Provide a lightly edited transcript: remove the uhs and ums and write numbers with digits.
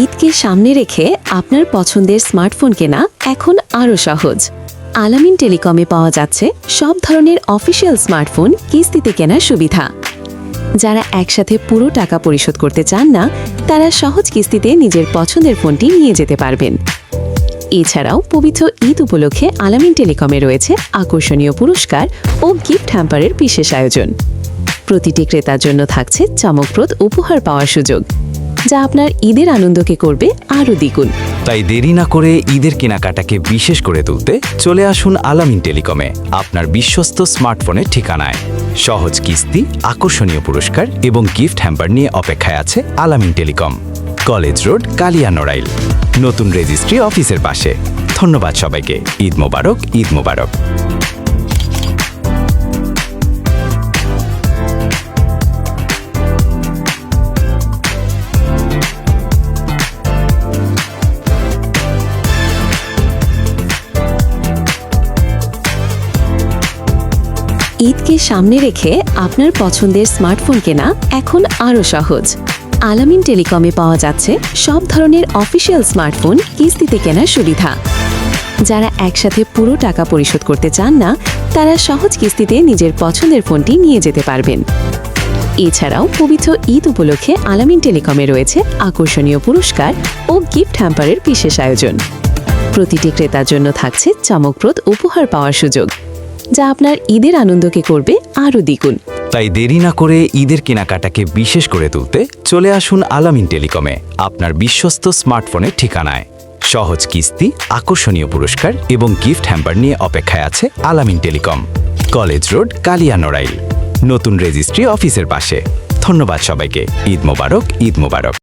ঈদকে সামনে রেখে আপনার পছন্দের স্মার্টফোন কেনা এখন আরও সহজ। আলামিন টেলিকমে পাওয়া যাচ্ছে সব ধরনের অফিসিয়াল স্মার্টফোন কিস্তিতে কেনার সুবিধা। যারা একসাথে পুরো টাকা পরিশোধ করতে চান না, তারা সহজ কিস্তিতে নিজের পছন্দের ফোনটি নিয়ে যেতে পারবেন। এছাড়াও পবিত্র ঈদ উপলক্ষে আলামিন টেলিকমে রয়েছে আকর্ষণীয় পুরস্কার ও গিফট হ্যাম্পারের বিশেষ আয়োজন। প্রতিটি ক্রেতার জন্য থাকছে চমকপ্রদ উপহার পাওয়ার সুযোগ, যা আপনার ঈদের আনন্দকে করবে আরও দ্বিগুণ। তাই দেরি না করে ঈদের কেনাকাটাকে বিশেষ করে তুলতে চলে আসুন আলামিন টেলিকমে, আপনার বিশ্বস্ত স্মার্টফোনের ঠিকানায়। সহজ কিস্তি, আকর্ষণীয় পুরস্কার এবং গিফট হ্যাম্পার নিয়ে অপেক্ষায় আছে আলামিন টেলিকম, কলেজ রোড, কালিয়া নড়াইল, নতুন রেজিস্ট্রি অফিসের পাশে। ধন্যবাদ সবাইকে। ঈদ মোবারক, ঈদ মোবারক। ঈদকে সামনে রেখে আপনার পছন্দের স্মার্টফোন কেনা এখন আরও সহজ। আলামিন টেলিকমে পাওয়া যাচ্ছে সব ধরনের অফিসিয়াল স্মার্টফোন কিস্তিতে কেনার সুবিধা। যারা একসাথে পুরো টাকা পরিশোধ করতে চান না, তারা সহজ কিস্তিতে নিজের পছন্দের ফোনটি নিয়ে যেতে পারবেন। এছাড়াও পবিত্র ঈদ উপলক্ষে আলামিন টেলিকমে রয়েছে আকর্ষণীয় পুরস্কার ও গিফট হ্যাম্পারের বিশেষ আয়োজন। প্রতিটি ক্রেতার জন্য থাকছে চমকপ্রদ উপহার পাওয়ার সুযোগ, যা আপনার ঈদের আনন্দকে করবে আরও দ্বিগুণ। তাই দেরি না করে ঈদের কেনাকাটাকে বিশেষ করে তুলতে চলে আসুন আলামিন টেলিকমে, আপনার বিশ্বস্ত স্মার্টফোনের ঠিকানায়। সহজ কিস্তি, আকর্ষণীয় পুরস্কার এবং গিফট হ্যাম্পার নিয়ে অপেক্ষায় আছে আলামিন টেলিকম, কলেজ রোড, কালিয়া নড়াইল, নতুন রেজিস্ট্রি অফিসের পাশে। ধন্যবাদ সবাইকে। ঈদ মোবারক, ঈদ মোবারক।